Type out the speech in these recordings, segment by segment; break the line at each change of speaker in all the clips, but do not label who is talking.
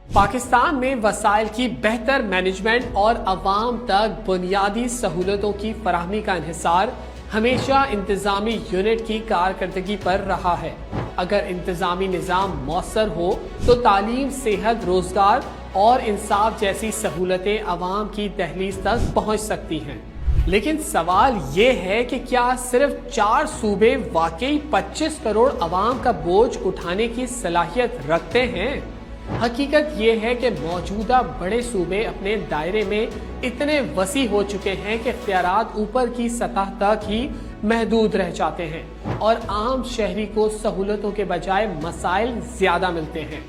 पाकिस्तान में वसाइल की बेहतर मैनेजमेंट और अवाम तक बुनियादी सहूलतों की फराहमी का इन्हिसार हमेशा इंतजामी यूनिट की कारकर्दगी पर रहा है। अगर इंतजामी निज़ाम मौसर हो तो तालीम, सेहत, रोजगार और इंसाफ जैसी सहूलतें अवाम की दहलीज तक पहुँच सकती हैं। लेकिन सवाल ये है कि क्या सिर्फ 4 सूबे वाकई 25 करोड़ अवाम का बोझ उठाने की सलाहियत रखते हैं? हकीकत ये है कि मौजूदा बड़े सूबे अपने दायरे में इतने वसी हो चुके हैं कि इख्तियारात ऊपर की सतह तक ही महदूद रह जाते हैं और आम शहरी को सहूलतों के बजाय मसाइल ज्यादा मिलते हैं।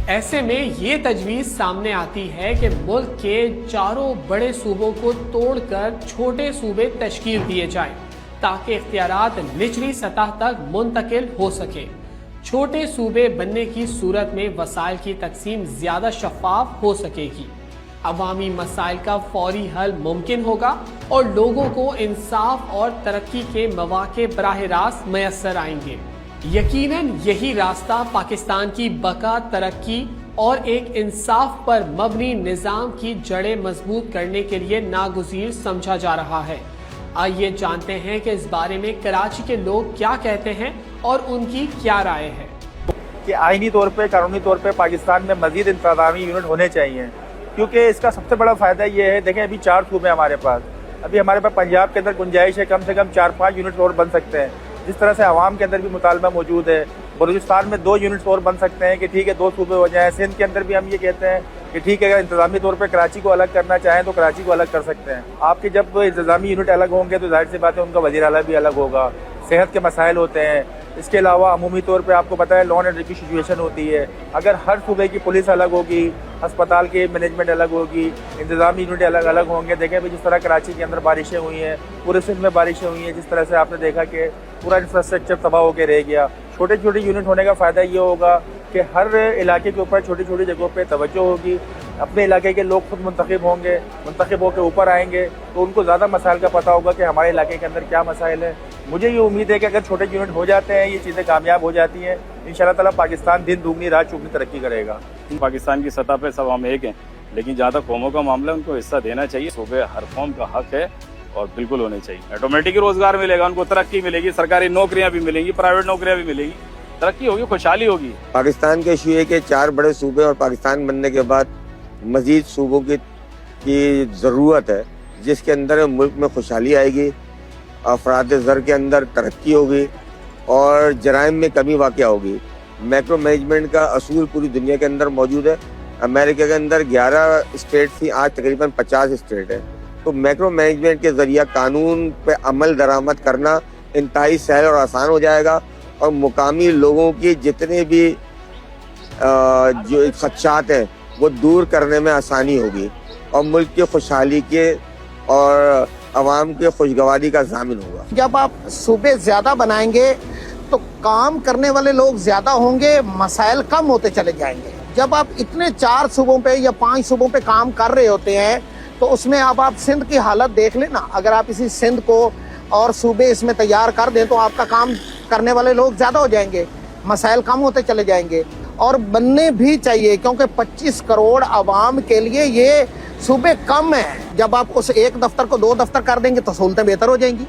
ऐसे में ये तजवीज़ सामने आती है कि मुल्क के चारों बड़े सूबों को तोड़कर छोटे सूबे तश्कील दिए जाएं ताकि इख्तियारात निचली सतह तक मुंतकिल हो सके। छोटे सूबे बनने की सूरत में वसाइल की तकसीम ज्यादा शफाफ हो सकेगी, अवामी मसाइल का फौरी हल मुमकिन होगा और लोगों को इंसाफ और तरक्की के मौके बराह रास्त मैसर आएंगे। यकीनन यही रास्ता पाकिस्तान की बका, तरक्की और एक इंसाफ पर मबनी निज़ाम की जड़ें मजबूत करने के लिए नागुज़ीर समझा जा रहा है। आइए जानते हैं कि इस बारे में कराची के लोग क्या कहते हैं और उनकी क्या राय है।
कि आईनी तौर पे, कानूनी तौर पे पाकिस्तान में मजीद इंतज़ामी यूनिट होने चाहिए, क्योंकि इसका सबसे बड़ा फ़ायदा ये है, देखें अभी 4 सूबे हमारे पास, अभी हमारे पास पंजाब के अंदर गुंजाइश है कम से कम 4-5 यूनिट और बन सकते हैं। जिस तरह से अवाम के अंदर भी मुतालबा मौजूद है, बलूचिस्तान में 2 यूनिट्स और बन सकते हैं कि ठीक है 2 सूबे हो जाएं। सिंध के अंदर भी हम ये कहते हैं कि ठीक है, अगर इंतजामी तौर पे कराची को अलग करना चाहें तो कराची को अलग कर सकते हैं। आपके जब इंतजामी यूनिट अलग होंगे तो जाहिर सी बात है उनका वज़ीर आला भी अलग होगा, सेहत के मसाइल होते हैं, इसके अलावा अमूमी तौर पे आपको पता है लॉ एंड ऑर्डर की सिचुएशन होती है। अगर हर सूबे की पुलिस अलग होगी, अस्पताल की मैनेजमेंट अलग होगी, इंतजामी यूनिट अलग अलग होंगे। देखें भी जिस तरह कराची के अंदर बारिशें हुई हैं, पूरे सिंध में बारिशें हुई हैं, जिस तरह से आपने देखा कि पूरा इंफ्रास्ट्रक्चर तबाह होकर रह गया। छोटे छोटे यूनिट होने का फ़ायदा ये होगा कि हर इलाके के ऊपर छोटी छोटी जगहों पे तवज्जो होगी, अपने इलाके के लोग खुद मुंतखब होंगे, मुंतखब होकर ऊपर आएंगे तो उनको ज़्यादा मसाइल का पता होगा कि हमारे इलाके के अंदर क्या मसाइल है। मुझे ये उम्मीद है कि अगर छोटे यूनिट हो जाते हैं, ये चीज़ें कामयाब हो जाती हैं, इंशाअल्लाह ताला पाकिस्तान दिन दुगनी रात चौगुनी तरक्की करेगा।
पाकिस्तान की सतह पे सब हम एक हैं, लेकिन जहाँ तक कौमों का मामला है उनको हिस्सा देना चाहिए। सूबे हर कौम का हक है और बिल्कुल होने चाहिए। ऑटोमेटिक रोजगार मिलेगा, उनको तरक्की मिलेगी, सरकारी नौकरियाँ भी मिलेंगी, प्राइवेट नौकरियाँ भी मिलेंगी, तरक्की होगी, खुशहाली होगी।
पाकिस्तान के शुए के 4 बड़े सूबे और पाकिस्तान बनने के बाद मजीद सूबों की ज़रूरत है, जिसके अंदर मुल्क में खुशहाली आएगी, अफराद ज़र के अंदर तरक्की होगी और जराइम में कमी वाक़या होगी। मैक्रो मैनेजमेंट का असूल पूरी दुनिया के अंदर मौजूद है। अमेरिका के अंदर 11 स्टेट थी, आज तकरीबन 50 स्टेट है। तो मैक्रो मैनेजमेंट के ज़रिए कानून पे अमल दरामद करना इंतहाई सहल और आसान हो जाएगा और मुकामी लोगों की जितने भी जो खदशात हैं वो दूर करने में आसानी होगी और मुल्क की खुशहाली के और अवाम के खुशगवारी का ज़ामिन होगा।
जब आप सूबे ज़्यादा बनाएंगे तो काम करने वाले लोग ज़्यादा होंगे, मसाइल कम होते चले जाएंगे। जब आप इतने 4 सूबों पे या 5 सूबों पे काम कर रहे होते हैं तो उसमें अब आप सिंध की हालत देख लेना। अगर आप इसी सिंध को और सूबे इसमें तैयार कर दें तो आपका काम करने वाले लोग ज़्यादा हो जाएंगे, मसाइल कम होते चले जाएंगे और बनने भी चाहिए, क्योंकि 25 करोड़ आवाम के लिए ये सूबे कम है। जब आप उस एक दफ्तर को 2 दफ्तर कर देंगे तो सहूलतें बेहतर हो जाएंगी,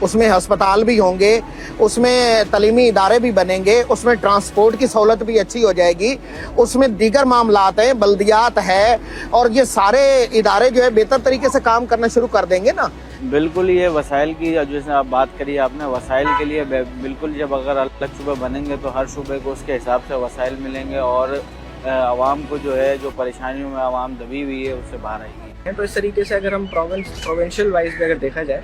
उसमें अस्पताल भी होंगे, उसमें तालीमी इदारे भी बनेंगे, उसमें ट्रांसपोर्ट की सहूलत भी अच्छी हो जाएगी, उसमें दीगर मामलात हैं, बल्दियात है और ये सारे इदारे जो है बेहतर तरीके से काम करना शुरू कर देंगे ना।
बिल्कुल, ये वसाइल की जैसे आप बात करी आपने, वसाइल के लिए बिल्कुल जब अगर अलग सूबे बनेंगे तो हर सूबे को उसके हिसाब से वसाइल मिलेंगे और आवाम को जो है जो परेशानियों में आवाम दबी हुई है उससे बाहर आएगी।
तो इस तरीके से अगर हम प्रोविंशियल वाइज भी अगर देखा जाए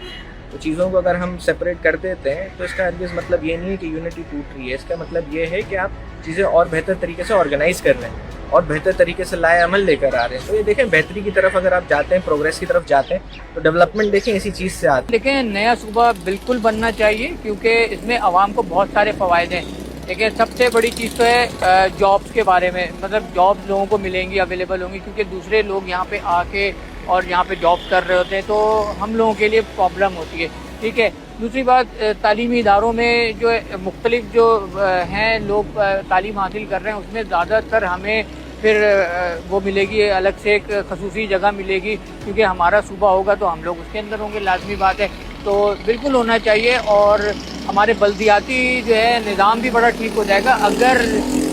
तो चीज़ों को अगर हम सेपरेट कर देते हैं तो इसका हरगिज़ मतलब ये नहीं है कि यूनिटी टूट रही है। इसका मतलब ये है कि आप चीज़ें और बेहतर तरीके से ऑर्गेनाइज कर रहे हैं और बेहतर तरीके से लाए अमल लेकर आ रहे हैं। तो ये देखें, बेहतरी की तरफ अगर आप जाते हैं, प्रोग्रेस की तरफ जाते हैं तो डेवलपमेंट देखें इसी चीज़ से आती है।
लेकिन नया सूबा बिल्कुल बनना चाहिए क्योंकि इसमें आवाम को बहुत सारे फ़वायदे हैं। लेकिन सबसे बड़ी चीज़ तो है जॉब्स के बारे में, मतलब जॉब्स लोगों को मिलेंगी, अवेलेबल होंगी, क्योंकि दूसरे लोग यहाँ पे आके और यहाँ पे जॉब कर रहे होते हैं तो हम लोगों के लिए प्रॉब्लम होती है। ठीक है, दूसरी बात, तालीमी इदारों में जो मुख्तलिफ जो हैं लोग तालीम हासिल कर रहे हैं उसमें ज़्यादातर हमें پھر وہ ملے گی الگ سے ایک خصوصی جگہ ملے گی، کیونکہ ہمارا صوبہ ہوگا تو ہم لوگ اس کے اندر ہوں گے، لازمی بات ہے. تو بالکل ہونا چاہیے. اور ہمارے بلدیاتی جو ہے نظام بھی بڑا ٹھیک ہو جائے گا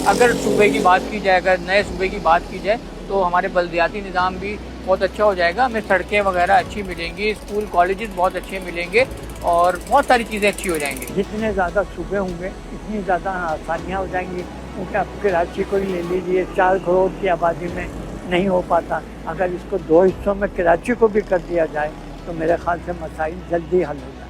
اگر صوبے کی بات کی جائے، اگر نئے صوبے کی بات کی جائے تو ہمارے بلدیاتی نظام بھی بہت اچھا ہو جائے گا. ہمیں سڑکیں وغیرہ اچھی ملیں گی، اسکول کالجز بہت اچھے ملیں گے اور بہت ساری چیزیں اچھی ہو جائیں گی.
جتنے زیادہ صوبے ہوں گے اتنی زیادہ آسانیاں ہو جائیں گی. کیونکہ اب کراچی کو ہی لے لیجیے، 4 کروڑ کی آبادی میں نہیں ہو پاتا. اگر اس کو 2 حصوں میں کراچی کو بھی کر دیا جائے تو میرے خیال سے مسائل جلدی حل ہو جائیں.